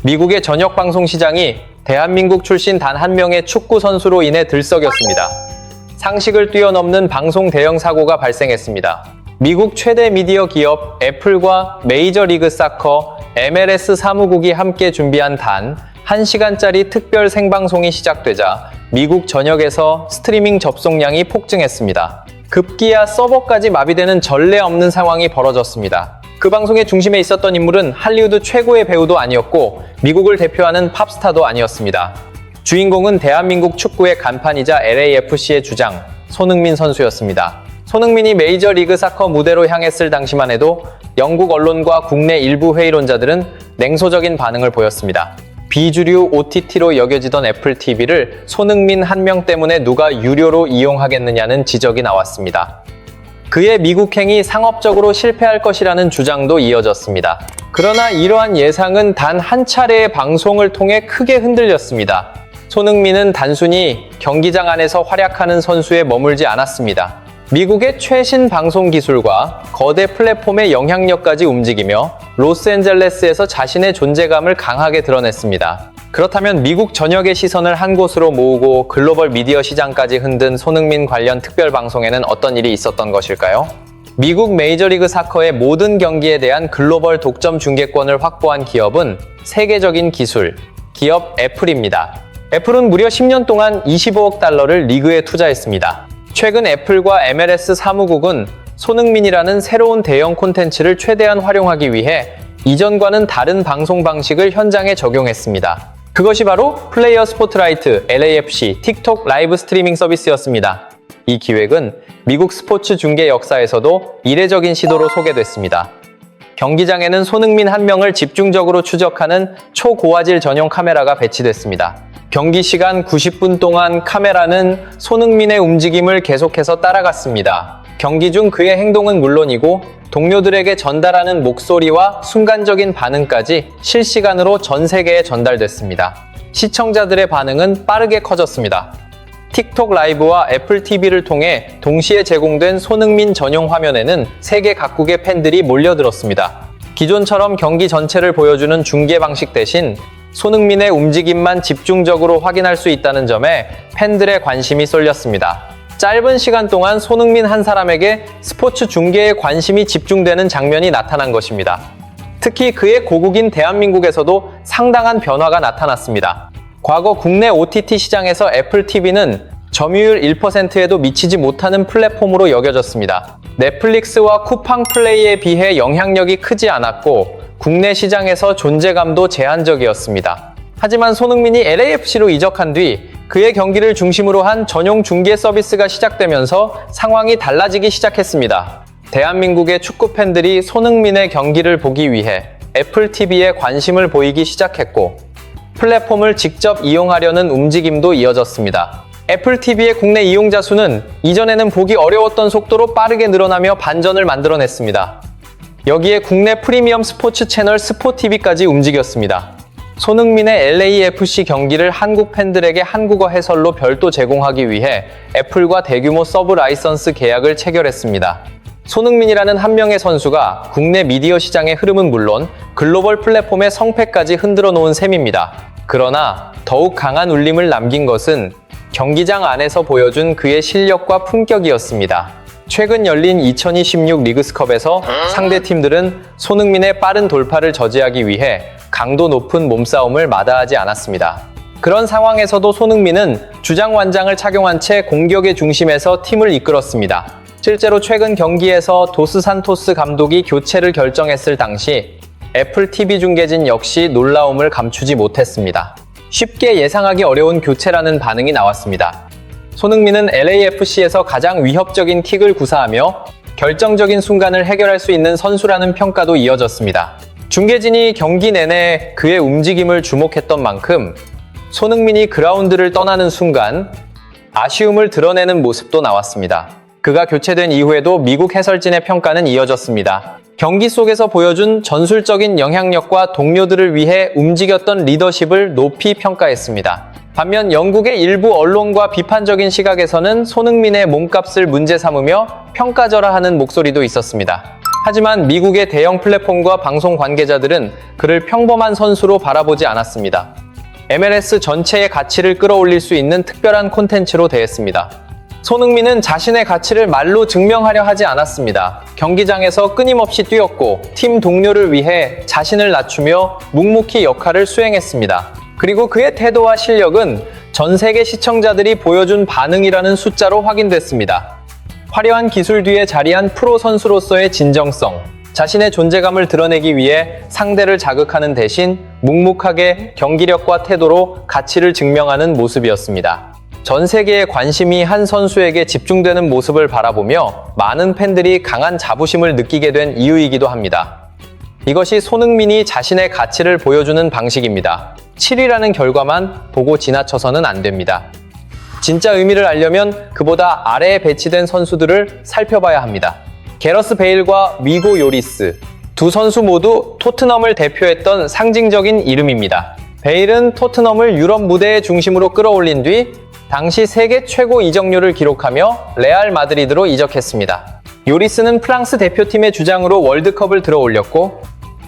미국의 저녁 방송 시장이 대한민국 출신 단 한 명의 축구 선수로 인해 들썩였습니다. 상식을 뛰어넘는 방송 대형 사고가 발생했습니다. 미국 최대 미디어 기업 애플과 메이저리그 사커 MLS 사무국이 함께 준비한 단 1시간짜리 특별 생방송이 시작되자 미국 전역에서 스트리밍 접속량이 폭증했습니다. 급기야 서버까지 마비되는 전례 없는 상황이 벌어졌습니다. 그 방송의 중심에 있었던 인물은 할리우드 최고의 배우도 아니었고 미국을 대표하는 팝스타도 아니었습니다. 주인공은 대한민국 축구의 간판이자 LAFC의 주장 손흥민 선수였습니다. 손흥민이 메이저리그 사커 무대로 향했을 당시만 해도 영국 언론과 국내 일부 회의론자들은 냉소적인 반응을 보였습니다. 비주류 OTT로 여겨지던 애플 TV를 손흥민 한 명 때문에 누가 유료로 이용하겠느냐는 지적이 나왔습니다. 그의 미국행이 상업적으로 실패할 것이라는 주장도 이어졌습니다. 그러나 이러한 예상은 단 한 차례의 방송을 통해 크게 흔들렸습니다. 손흥민은 단순히 경기장 안에서 활약하는 선수에 머물지 않았습니다. 미국의 최신 방송 기술과 거대 플랫폼의 영향력까지 움직이며 로스앤젤레스에서 자신의 존재감을 강하게 드러냈습니다. 그렇다면 미국 전역의 시선을 한 곳으로 모으고 글로벌 미디어 시장까지 흔든 손흥민 관련 특별 방송에는 어떤 일이 있었던 것일까요? 미국 메이저리그 사커의 모든 경기에 대한 글로벌 독점 중계권을 확보한 기업은 세계적인 기술, 기업 애플입니다. 애플은 무려 10년 동안 25억 달러를 리그에 투자했습니다. 최근 애플과 MLS 사무국은 손흥민이라는 새로운 대형 콘텐츠를 최대한 활용하기 위해 이전과는 다른 방송 방식을 현장에 적용했습니다. 그것이 바로 플레이어 스포트라이트, LAFC, 틱톡 라이브 스트리밍 서비스였습니다. 이 기획은 미국 스포츠 중계 역사에서도 이례적인 시도로 소개됐습니다. 경기장에는 손흥민 한 명을 집중적으로 추적하는 초고화질 전용 카메라가 배치됐습니다. 경기 시간 90분 동안 카메라는 손흥민의 움직임을 계속해서 따라갔습니다. 경기 중 그의 행동은 물론이고 동료들에게 전달하는 목소리와 순간적인 반응까지 실시간으로 전 세계에 전달됐습니다. 시청자들의 반응은 빠르게 커졌습니다. 틱톡 라이브와 애플 TV를 통해 동시에 제공된 손흥민 전용 화면에는 세계 각국의 팬들이 몰려들었습니다. 기존처럼 경기 전체를 보여주는 중계 방식 대신 손흥민의 움직임만 집중적으로 확인할 수 있다는 점에 팬들의 관심이 쏠렸습니다. 짧은 시간 동안 손흥민 한 사람에게 스포츠 중계에 관심이 집중되는 장면이 나타난 것입니다. 특히 그의 고국인 대한민국에서도 상당한 변화가 나타났습니다. 과거 국내 OTT 시장에서 애플 TV는 점유율 1%에도 미치지 못하는 플랫폼으로 여겨졌습니다. 넷플릭스와 쿠팡 플레이에 비해 영향력이 크지 않았고 국내 시장에서 존재감도 제한적이었습니다. 하지만 손흥민이 LAFC로 이적한 뒤 그의 경기를 중심으로 한 전용 중계 서비스가 시작되면서 상황이 달라지기 시작했습니다. 대한민국의 축구 팬들이 손흥민의 경기를 보기 위해 애플 TV에 관심을 보이기 시작했고 플랫폼을 직접 이용하려는 움직임도 이어졌습니다. 애플 TV의 국내 이용자 수는 이전에는 보기 어려웠던 속도로 빠르게 늘어나며 반전을 만들어냈습니다. 여기에 국내 프리미엄 스포츠 채널 스포티비까지 움직였습니다. 손흥민의 LAFC 경기를 한국 팬들에게 한국어 해설로 별도 제공하기 위해 애플과 대규모 서브 라이선스 계약을 체결했습니다. 손흥민이라는 한 명의 선수가 국내 미디어 시장의 흐름은 물론 글로벌 플랫폼의 성패까지 흔들어 놓은 셈입니다. 그러나 더욱 강한 울림을 남긴 것은 경기장 안에서 보여준 그의 실력과 품격이었습니다. 최근 열린 2026 리그스컵에서 상대 팀들은 손흥민의 빠른 돌파를 저지하기 위해 강도 높은 몸싸움을 마다하지 않았습니다. 그런 상황에서도 손흥민은 주장 완장을 착용한 채 공격의 중심에서 팀을 이끌었습니다. 실제로 최근 경기에서 도스 산토스 감독이 교체를 결정했을 당시 애플 TV 중계진 역시 놀라움을 감추지 못했습니다. 쉽게 예상하기 어려운 교체라는 반응이 나왔습니다. 손흥민은 LAFC에서 가장 위협적인 킥을 구사하며 결정적인 순간을 해결할 수 있는 선수라는 평가도 이어졌습니다. 중계진이 경기 내내 그의 움직임을 주목했던 만큼 손흥민이 그라운드를 떠나는 순간 아쉬움을 드러내는 모습도 나왔습니다. 그가 교체된 이후에도 미국 해설진의 평가는 이어졌습니다. 경기 속에서 보여준 전술적인 영향력과 동료들을 위해 움직였던 리더십을 높이 평가했습니다. 반면 영국의 일부 언론과 비판적인 시각에서는 손흥민의 몸값을 문제 삼으며 평가절하하는 목소리도 있었습니다. 하지만 미국의 대형 플랫폼과 방송 관계자들은 그를 평범한 선수로 바라보지 않았습니다. MLS 전체의 가치를 끌어올릴 수 있는 특별한 콘텐츠로 대했습니다. 손흥민은 자신의 가치를 말로 증명하려 하지 않았습니다. 경기장에서 끊임없이 뛰었고 팀 동료를 위해 자신을 낮추며 묵묵히 역할을 수행했습니다. 그리고 그의 태도와 실력은 전 세계 시청자들이 보여준 반응이라는 숫자로 확인됐습니다. 화려한 기술 뒤에 자리한 프로 선수로서의 진정성, 자신의 존재감을 드러내기 위해 상대를 자극하는 대신 묵묵하게 경기력과 태도로 가치를 증명하는 모습이었습니다. 전 세계의 관심이 한 선수에게 집중되는 모습을 바라보며 많은 팬들이 강한 자부심을 느끼게 된 이유이기도 합니다. 이것이 손흥민이 자신의 가치를 보여주는 방식입니다. 7위라는 결과만 보고 지나쳐서는 안 됩니다. 진짜 의미를 알려면 그보다 아래에 배치된 선수들을 살펴봐야 합니다. 게러스 베일과 위고 요리스, 두 선수 모두 토트넘을 대표했던 상징적인 이름입니다. 베일은 토트넘을 유럽 무대의 중심으로 끌어올린 뒤 당시 세계 최고 이적료를 기록하며 레알 마드리드로 이적했습니다. 요리스는 프랑스 대표팀의 주장으로 월드컵을 들어올렸고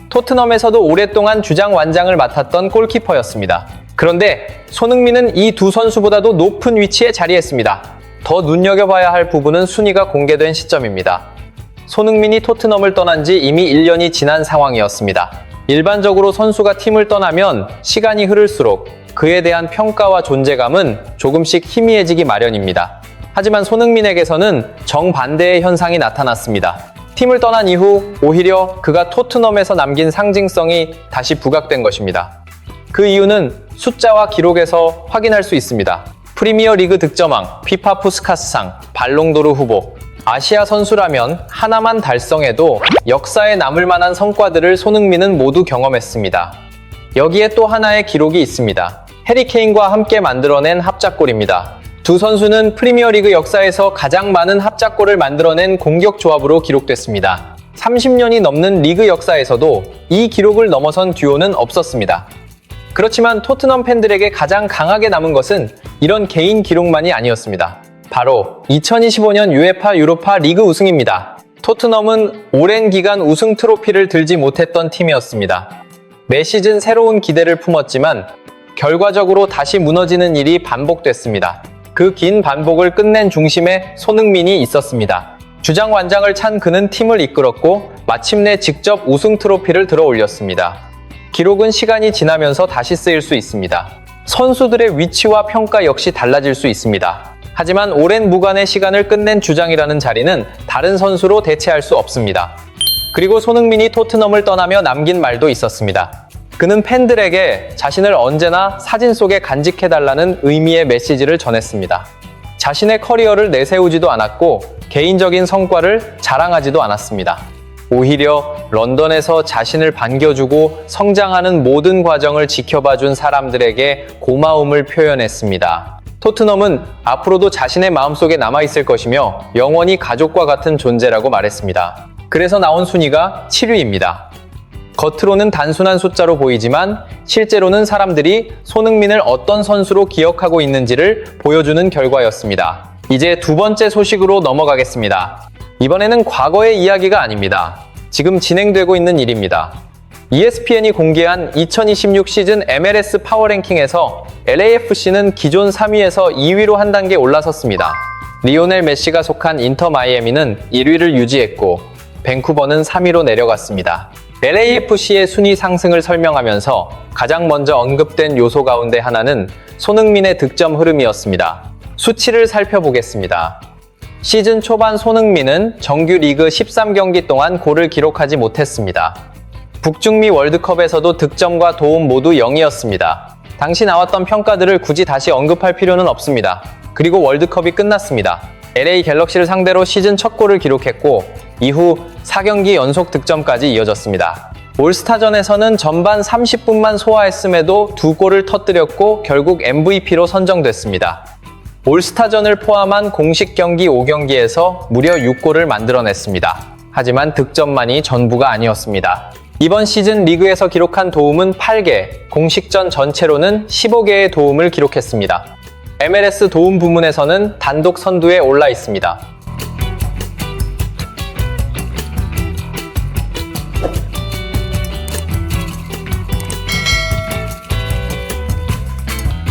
토트넘에서도 오랫동안 주장 완장을 맡았던 골키퍼였습니다. 그런데 손흥민은 이 두 선수보다도 높은 위치에 자리했습니다. 더 눈여겨봐야 할 부분은 순위가 공개된 시점입니다. 손흥민이 토트넘을 떠난 지 이미 1년이 지난 상황이었습니다. 일반적으로 선수가 팀을 떠나면 시간이 흐를수록 그에 대한 평가와 존재감은 조금씩 희미해지기 마련입니다. 하지만 손흥민에게서는 정반대의 현상이 나타났습니다. 팀을 떠난 이후 오히려 그가 토트넘에서 남긴 상징성이 다시 부각된 것입니다. 그 이유는 숫자와 기록에서 확인할 수 있습니다. 프리미어리그 득점왕, 피파 푸스카스상, 발롱도르 후보, 아시아 선수라면 하나만 달성해도 역사에 남을 만한 성과들을 손흥민은 모두 경험했습니다. 여기에 또 하나의 기록이 있습니다. 해리 케인과 함께 만들어낸 합작골입니다. 두 선수는 프리미어리그 역사에서 가장 많은 합작골을 만들어낸 공격 조합으로 기록됐습니다. 30년이 넘는 리그 역사에서도 이 기록을 넘어선 듀오는 없었습니다. 그렇지만 토트넘 팬들에게 가장 강하게 남은 것은 이런 개인 기록만이 아니었습니다. 바로 2025년 UEFA 유로파 리그 우승입니다. 토트넘은 오랜 기간 우승 트로피를 들지 못했던 팀이었습니다. 매 시즌 새로운 기대를 품었지만 결과적으로 다시 무너지는 일이 반복됐습니다. 그 긴 반복을 끝낸 중심에 손흥민이 있었습니다. 주장 완장을 찬 그는 팀을 이끌었고 마침내 직접 우승 트로피를 들어 올렸습니다. 기록은 시간이 지나면서 다시 쓰일 수 있습니다. 선수들의 위치와 평가 역시 달라질 수 있습니다. 하지만 오랜 무관의 시간을 끝낸 주장이라는 자리는 다른 선수로 대체할 수 없습니다. 그리고 손흥민이 토트넘을 떠나며 남긴 말도 있었습니다. 그는 팬들에게 자신을 언제나 사진 속에 간직해달라는 의미의 메시지를 전했습니다. 자신의 커리어를 내세우지도 않았고 개인적인 성과를 자랑하지도 않았습니다. 오히려 런던에서 자신을 반겨주고 성장하는 모든 과정을 지켜봐준 사람들에게 고마움을 표현했습니다. 토트넘은 앞으로도 자신의 마음속에 남아있을 것이며 영원히 가족과 같은 존재라고 말했습니다. 그래서 나온 순위가 7위입니다. 겉으로는 단순한 숫자로 보이지만 실제로는 사람들이 손흥민을 어떤 선수로 기억하고 있는지를 보여주는 결과였습니다. 이제 두 번째 소식으로 넘어가겠습니다. 이번에는 과거의 이야기가 아닙니다. 지금 진행되고 있는 일입니다. ESPN이 공개한 2026 시즌 MLS 파워랭킹에서 LAFC는 기존 3위에서 2위로 한 단계 올라섰습니다. 리오넬 메시가 속한 인터 마이애미는 1위를 유지했고 밴쿠버는 3위로 내려갔습니다. LAFC의 순위 상승을 설명하면서 가장 먼저 언급된 요소 가운데 하나는 손흥민의 득점 흐름이었습니다. 수치를 살펴보겠습니다. 시즌 초반 손흥민은 정규 리그 13경기 동안 골을 기록하지 못했습니다. 북중미 월드컵에서도 득점과 도움 모두 0이었습니다. 당시 나왔던 평가들을 굳이 다시 언급할 필요는 없습니다. 그리고 월드컵이 끝났습니다. LA 갤럭시를 상대로 시즌 첫 골을 기록했고 이후 4경기 연속 득점까지 이어졌습니다. 올스타전에서는 전반 30분만 소화했음에도 2골을 터뜨렸고 결국 MVP로 선정됐습니다. 올스타전을 포함한 공식 경기 5경기에서 무려 6골을 만들어냈습니다. 하지만 득점만이 전부가 아니었습니다. 이번 시즌 리그에서 기록한 도움은 8개, 공식전 전체로는 15개의 도움을 기록했습니다. MLS 도움 부문에서는 단독 선두에 올라 있습니다.